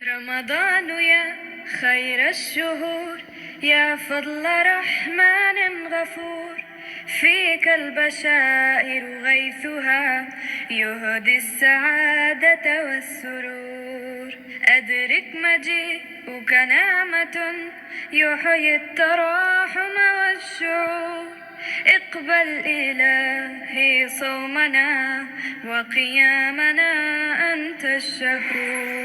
رمضان يا خير الشهور يا فضل رحمن غفور فيك البشائر غيثها يهدي السعادة والسرور أدرك مجيئك نعمة يحيي التراحم والشعور اقبل إلهي صومنا وقيامنا أنت الشكور.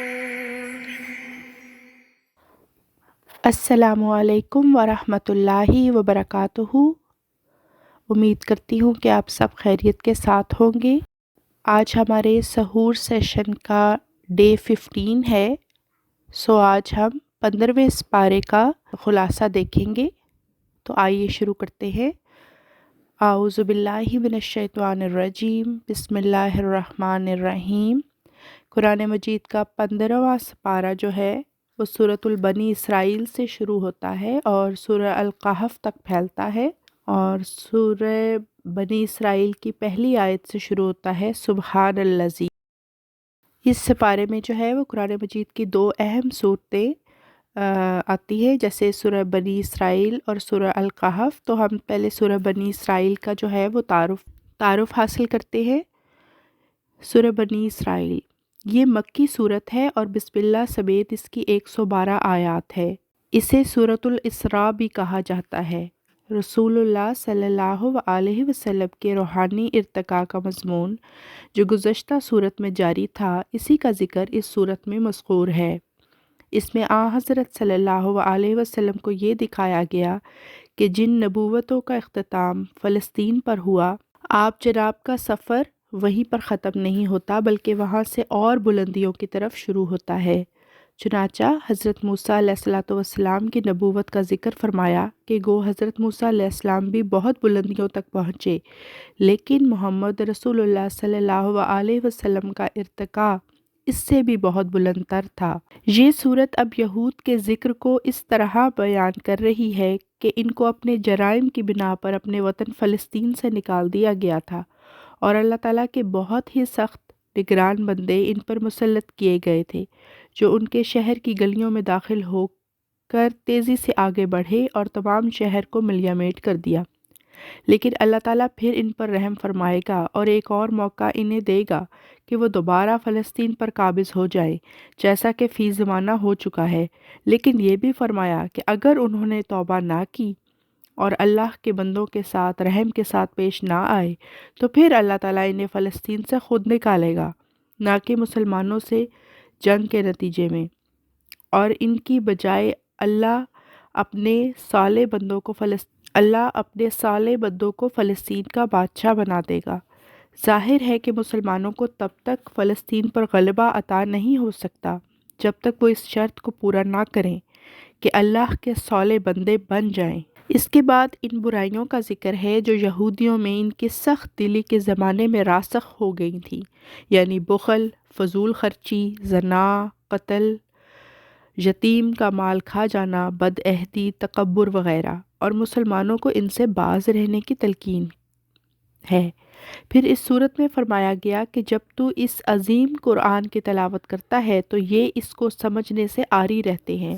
السلام علیکم ورحمۃ اللہ وبرکاتہ۔ امید کرتی ہوں کہ آپ سب خیریت کے ساتھ ہوں گے۔ آج ہمارے سحور سیشن کا ڈے 15 ہے، آج ہم 15ویں سپارے کا خلاصہ دیکھیں گے۔ تو آئیے شروع کرتے ہیں۔ اعوذ باللہ من الشیطان الرجیم، بسم اللہ الرحمن الرحیم۔ قرآن مجید کا 15واں سپارہ جو ہے وہ سورۃ البنی اسرائیل سے شروع ہوتا ہے اور سورہ القحف تک پھیلتا ہے، اور سورہ بنی اسرائیل کی پہلی آیت سے شروع ہوتا ہے سبحان الذی۔ اس سپارے میں جو ہے وہ قرآن مجید کی دو اہم صورتیں آتی ہے، جیسے سورہ بنی اسرائیل اور سورہ القحف۔ تو ہم پہلے سورہ بنی اسرائیل کا جو ہے وہ تعارف حاصل کرتے ہیں۔ سورہ بنی اسرائیل یہ مکی صورت ہے اور بسم اللہ سمیت اس کی 112 آیات ہے۔ اسے سورۃ الاسراء بھی کہا جاتا ہے۔ رسول اللہ صلی اللہ علیہ وسلم کے روحانی ارتقاء کا مضمون جو گزشتہ صورت میں جاری تھا، اسی کا ذکر اس صورت میں مذکور ہے۔ اس میں حضرت صلی اللہ علیہ وسلم کو یہ دکھایا گیا کہ جن نبوتوں کا اختتام فلسطین پر ہوا، آپ جناب کا سفر وہیں پر ختم نہیں ہوتا بلکہ وہاں سے اور بلندیوں کی طرف شروع ہوتا ہے۔ چنانچہ حضرت موسیٰ علیہ السلام کی نبوت کا ذکر فرمایا کہ گو حضرت موسیٰ علیہ السلام بھی بہت بلندیوں تک پہنچے، لیکن محمد رسول اللہ صلی اللہ علیہ وسلم کا ارتقاء اس سے بھی بہت بلند تر تھا۔ یہ صورت اب یہود کے ذکر کو اس طرح بیان کر رہی ہے کہ ان کو اپنے جرائم کی بنا پر اپنے وطن فلسطین سے نکال دیا گیا تھا، اور اللہ تعالیٰ کے بہت ہی سخت نگران بندے ان پر مسلط کیے گئے تھے، جو ان کے شہر کی گلیوں میں داخل ہو کر تیزی سے آگے بڑھے اور تمام شہر کو ملیا میٹ کر دیا۔ لیکن اللہ تعالیٰ پھر ان پر رحم فرمائے گا اور ایک اور موقع انہیں دے گا کہ وہ دوبارہ فلسطین پر قابض ہو جائیں، جیسا کہ فی زمانہ ہو چکا ہے۔ لیکن یہ بھی فرمایا کہ اگر انہوں نے توبہ نہ کی اور اللہ کے بندوں کے ساتھ رحم کے ساتھ پیش نہ آئے تو پھر اللہ تعالیٰ انہیں فلسطین سے خود نکالے گا، نہ کہ مسلمانوں سے جنگ کے نتیجے میں، اور ان کی بجائے اللہ اپنے صالح بندوں کو فلسطین کا بادشاہ بنا دے گا۔ ظاہر ہے کہ مسلمانوں کو تب تک فلسطین پر غلبہ عطا نہیں ہو سکتا جب تک وہ اس شرط کو پورا نہ کریں کہ اللہ کے صالح بندے بن جائیں۔ اس کے بعد ان برائیوں کا ذکر ہے جو یہودیوں میں ان کی سخت دلی کے زمانے میں راسخ ہو گئی تھیں، یعنی بخل، فضول خرچی، زنا، قتل، یتیم کا مال کھا جانا، بدعہدی، تکبر وغیرہ، اور مسلمانوں کو ان سے باز رہنے کی تلقین ہے۔ پھر اس صورت میں فرمایا گیا کہ جب تو اس عظیم قرآن کی تلاوت کرتا ہے تو یہ اس کو سمجھنے سے عاری رہتے ہیں،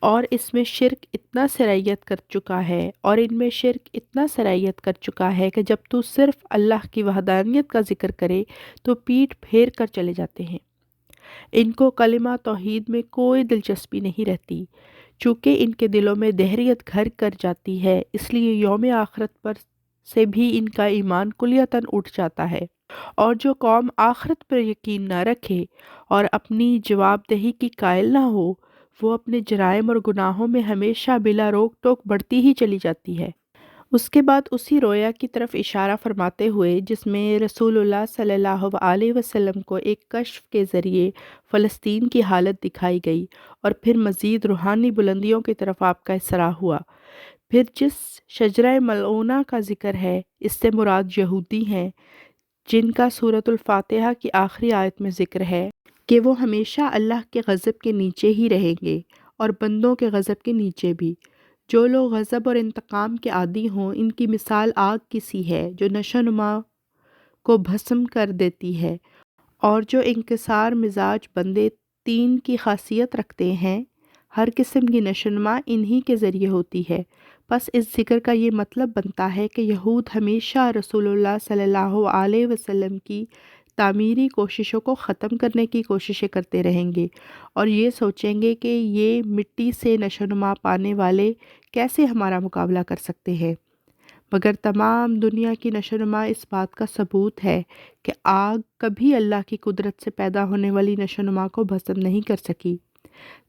اور اس میں شرک اتنا سرایت کر چکا ہے اور ان میں شرک اتنا سرایت کر چکا ہے کہ جب تو صرف اللہ کی وحدانیت کا ذکر کرے تو پیٹھ پھیر کر چلے جاتے ہیں۔ ان کو کلمہ توحید میں کوئی دلچسپی نہیں رہتی، چونکہ ان کے دلوں میں دہریت گھر کر جاتی ہے، اس لیے یوم آخرت پر سے بھی ان کا ایمان کلیتاً اٹھ جاتا ہے۔ اور جو قوم آخرت پر یقین نہ رکھے اور اپنی جواب دہی کی قائل نہ ہو، وہ اپنے جرائم اور گناہوں میں ہمیشہ بلا روک ٹوک بڑھتی ہی چلی جاتی ہے۔ اس کے بعد اسی رویا کی طرف اشارہ فرماتے ہوئے جس میں رسول اللہ صلی اللہ علیہ وسلم کو ایک کشف کے ذریعے فلسطین کی حالت دکھائی گئی اور پھر مزید روحانی بلندیوں کی طرف آپ کا اسراء ہوا، پھر جس شجرہ ملعونہ کا ذکر ہے اس سے مراد یہودی ہیں، جن کا سورۃ الفاتحہ کی آخری آیت میں ذکر ہے کہ وہ ہمیشہ اللہ کے غضب کے نیچے ہی رہیں گے اور بندوں کے غضب کے نیچے بھی۔ جو لوگ غضب اور انتقام کے عادی ہوں، ان کی مثال آگ کی سی ہے جو نشو و نما کو بھسم کر دیتی ہے، اور جو انکسار مزاج بندے تین کی خاصیت رکھتے ہیں۔ ہر قسم کی نشوونما انہی کے ذریعے ہوتی ہے۔ بس اس ذکر کا یہ مطلب بنتا ہے کہ یہود ہمیشہ رسول اللہ صلی اللہ علیہ وسلم کی تعمیری کوششوں کو ختم کرنے کی کوششیں کرتے رہیں گے اور یہ سوچیں گے کہ یہ مٹی سے نشوونما پانے والے کیسے ہمارا مقابلہ کر سکتے ہیں، مگر تمام دنیا کی نشوونما اس بات کا ثبوت ہے کہ آگ کبھی اللہ کی قدرت سے پیدا ہونے والی نشوونما کو بھسم نہیں کر سکی۔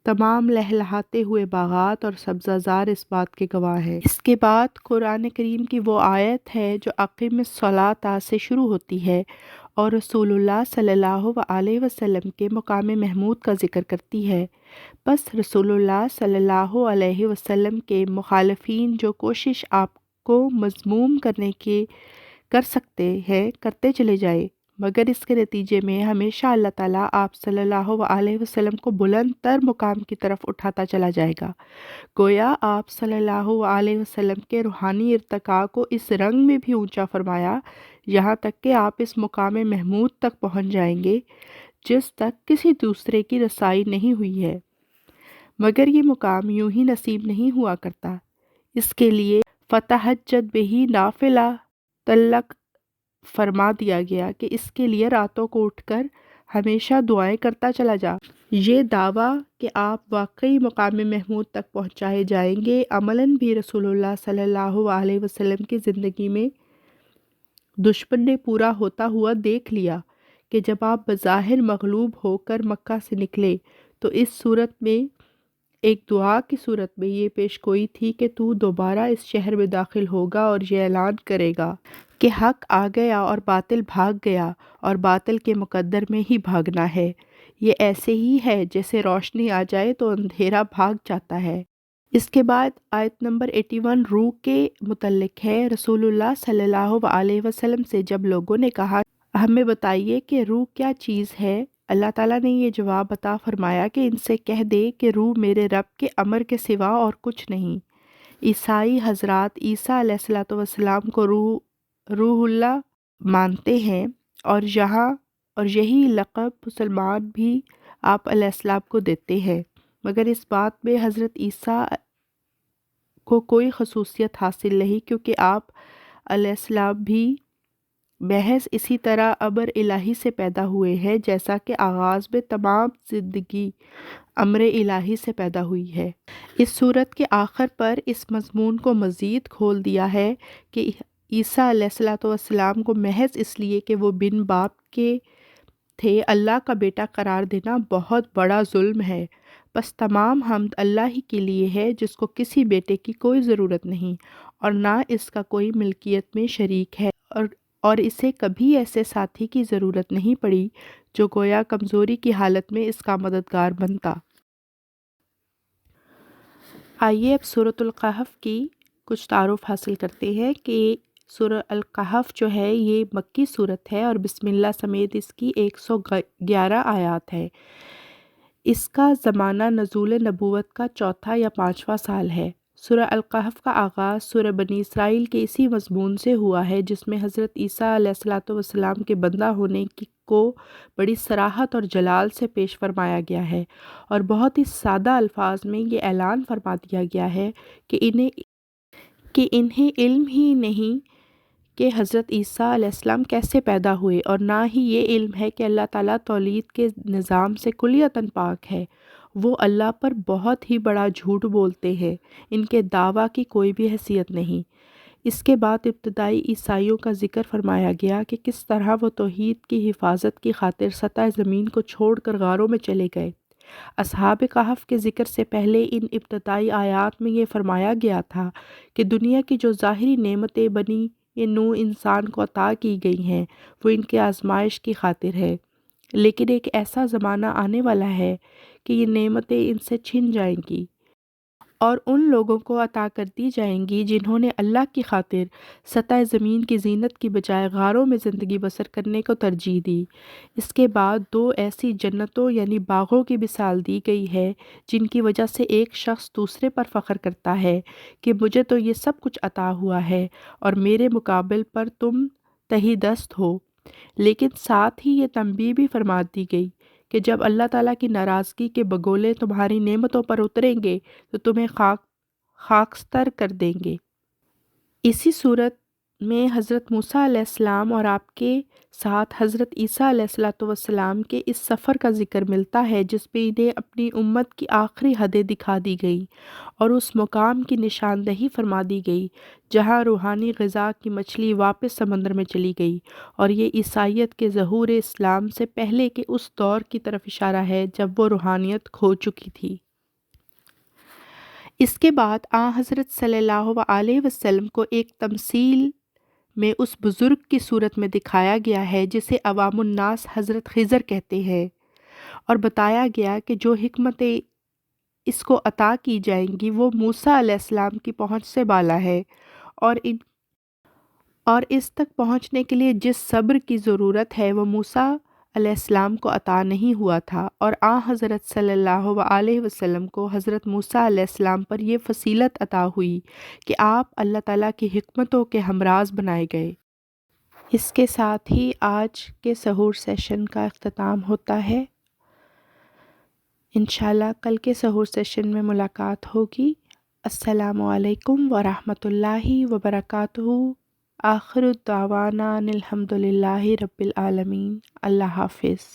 تمام لہلہاتے ہوئے باغات اور سبزہ زار اس بات کے گواہ ہیں۔ اس کے بعد قرآن کریم کی وہ آیت ہے جو اقیم الصلاۃ سے شروع ہوتی ہے اور رسول اللہ صلی اللہ علیہ وسلم کے مقام محمود کا ذکر کرتی ہے۔ بس رسول اللہ صلی اللہ علیہ وسلم کے مخالفین جو کوشش آپ کو مذموم کرنے کی کر سکتے ہیں کرتے چلے جائے، مگر اس کے نتیجے میں ہمیشہ اللہ تعالیٰ آپ صلی اللہ علیہ وسلم کو بلند تر مقام کی طرف اٹھاتا چلا جائے گا۔ گویا آپ صلی اللہ علیہ وسلم کے روحانی ارتقاء کو اس رنگ میں بھی اونچا فرمایا یہاں تک کہ آپ اس مقام محمود تک پہنچ جائیں گے جس تک کسی دوسرے کی رسائی نہیں ہوئی ہے، مگر یہ مقام یوں ہی نصیب نہیں ہوا کرتا۔ اس کے لیے فتہجد بہ نافلہ تعلق فرما دیا گیا کہ اس کے لیے راتوں کو اٹھ کر ہمیشہ دعائیں کرتا چلا جا۔ یہ دعویٰ کہ آپ واقعی مقام محمود تک پہنچائے جائیں گے عملاً بھی رسول اللہ صلی اللہ علیہ وسلم کی زندگی میں دشمن نے پورا ہوتا ہوا دیکھ لیا کہ جب آپ بظاہر مغلوب ہو کر مکہ سے نکلے تو اس صورت میں ایک دعا کی صورت میں یہ پیش گوئی تھی کہ تو دوبارہ اس شہر میں داخل ہوگا اور یہ اعلان کرے گا کہ حق آ گیا اور باطل بھاگ گیا اور باطل کے مقدر میں ہی بھاگنا ہے۔ یہ ایسے ہی ہے جیسے روشنی آ جائے تو اندھیرا بھاگ جاتا ہے۔ اس کے بعد آیت نمبر 81 روح کے متعلق ہے۔ رسول اللہ صلی اللہ علیہ وسلم سے جب لوگوں نے کہا ہمیں بتائیے کہ روح کیا چیز ہے، اللہ تعالیٰ نے یہ جواب عطا فرمایا کہ ان سے کہہ دے کہ روح میرے رب کے امر کے سوا اور کچھ نہیں۔ عیسائی حضرات عیسیٰ علیہ السلام کو روح اللہ مانتے ہیں اور یہی لقب مسلمان بھی آپ علیہ السلام کو دیتے ہیں، مگر اس بات میں حضرت عیسیٰ کو کوئی خصوصیت حاصل نہیں کیونکہ آپ علیہ السلام بھی محض اسی طرح امر الہی سے پیدا ہوئے ہیں جیسا کہ آغاز میں تمام زندگی امر الہی سے پیدا ہوئی ہے۔ اس صورت کے آخر پر اس مضمون کو مزید کھول دیا ہے کہ عیسیٰ علیہ السلام کو محض اس لیے کہ وہ بن باپ کے تھے اللہ کا بیٹا قرار دینا بہت بڑا ظلم ہے۔ بس تمام حمد اللہ ہی کے لیے ہے جس کو کسی بیٹے کی کوئی ضرورت نہیں اور نہ اس کا کوئی ملکیت میں شریک ہے اور اسے کبھی ایسے ساتھی کی ضرورت نہیں پڑی جو گویا کمزوری کی حالت میں اس کا مددگار بنتا۔ آئیے اب سورۃ الکہف کی کچھ تعارف حاصل کرتے ہیں کہ سورۃ الکہف جو ہے یہ مکی صورت ہے اور بسم اللہ سمیت اس کی 111 آیات ہے۔ اس کا زمانہ نزول نبوت کا چوتھا یا پانچواں سال ہے۔ سورہ الکہف کا آغاز سورہ بنی اسرائیل کے اسی مضمون سے ہوا ہے جس میں حضرت عیسیٰ علیہ السلام کے بندہ ہونے کو بڑی صراحت اور جلال سے پیش فرمایا گیا ہے اور بہت ہی سادہ الفاظ میں یہ اعلان فرما دیا گیا ہے کہ انہیں علم ہی نہیں کہ حضرت عیسیٰ علیہ السلام کیسے پیدا ہوئے اور نہ ہی یہ علم ہے کہ اللہ تعالیٰ تولید کے نظام سے کلیتاً پاک ہے۔ وہ اللہ پر بہت ہی بڑا جھوٹ بولتے ہیں، ان کے دعویٰ کی کوئی بھی حیثیت نہیں۔ اس کے بعد ابتدائی عیسائیوں کا ذکر فرمایا گیا کہ کس طرح وہ توحید کی حفاظت کی خاطر سطح زمین کو چھوڑ کر غاروں میں چلے گئے۔ اصحاب کہف کے ذکر سے پہلے ان ابتدائی آیات میں یہ فرمایا گیا تھا کہ دنیا کی جو ظاہری نعمتیں بنی یہ نوع انسان کو عطا کی گئی ہیں وہ ان کے آزمائش کی خاطر ہے، لیکن ایک ایسا زمانہ آنے والا ہے کہ یہ نعمتیں ان سے چھن جائیں گی اور ان لوگوں کو عطا کر دی جائیں گی جنہوں نے اللہ کی خاطر سطح زمین کی زینت کی بجائے غاروں میں زندگی بسر کرنے کو ترجیح دی۔ اس کے بعد دو ایسی جنتوں یعنی باغوں کی مثال دی گئی ہے جن کی وجہ سے ایک شخص دوسرے پر فخر کرتا ہے کہ مجھے تو یہ سب کچھ عطا ہوا ہے اور میرے مقابل پر تم تہی دست ہو، لیکن ساتھ ہی یہ تنبیہ بھی فرما دی گئی کہ جب اللہ تعالیٰ کی ناراضگی کے بگولے تمہاری نعمتوں پر اتریں گے تو تمہیں خاکستر کر دیں گے۔ اسی صورت میں حضرت موسیٰ علیہ السلام اور آپ کے ساتھ حضرت عیسیٰ علیہ السلام کے اس سفر کا ذکر ملتا ہے جس پہ انہیں اپنی امت کی آخری حدیں دکھا دی گئی اور اس مقام کی نشاندہی فرما دی گئی جہاں روحانی غذا کی مچھلی واپس سمندر میں چلی گئی، اور یہ عیسائیت کے ظہور اسلام سے پہلے کے اس دور کی طرف اشارہ ہے جب وہ روحانیت کھو چکی تھی۔ اس کے بعد حضرت صلی اللہ علیہ وسلم کو ایک تمثیل میں اس بزرگ کی صورت میں دکھایا گیا ہے جسے عوام الناس حضرت خضر کہتے ہیں، اور بتایا گیا کہ جو حکمتیں اس کو عطا کی جائیں گی وہ موسیٰ علیہ السلام کی پہنچ سے بالا ہے، اور اس تک پہنچنے کے لیے جس صبر کی ضرورت ہے وہ موسیٰ علیہ السلام کو عطا نہیں ہوا تھا، اور حضرت صلی اللہ علیہ وسلم کو حضرت موسیٰ علیہ السلام پر یہ فضیلت عطا ہوئی کہ آپ اللہ تعالیٰ کی حکمتوں کے ہمراز بنائے گئے۔ اس کے ساتھ ہی آج کے سحور سیشن کا اختتام ہوتا ہے۔ انشاءاللہ کل کے سحور سیشن میں ملاقات ہوگی۔ السلام علیکم ورحمۃ اللہ وبرکاتہ۔ آخر الدعوانا الحمد للہ رب العالمین۔ اللہ حافظ۔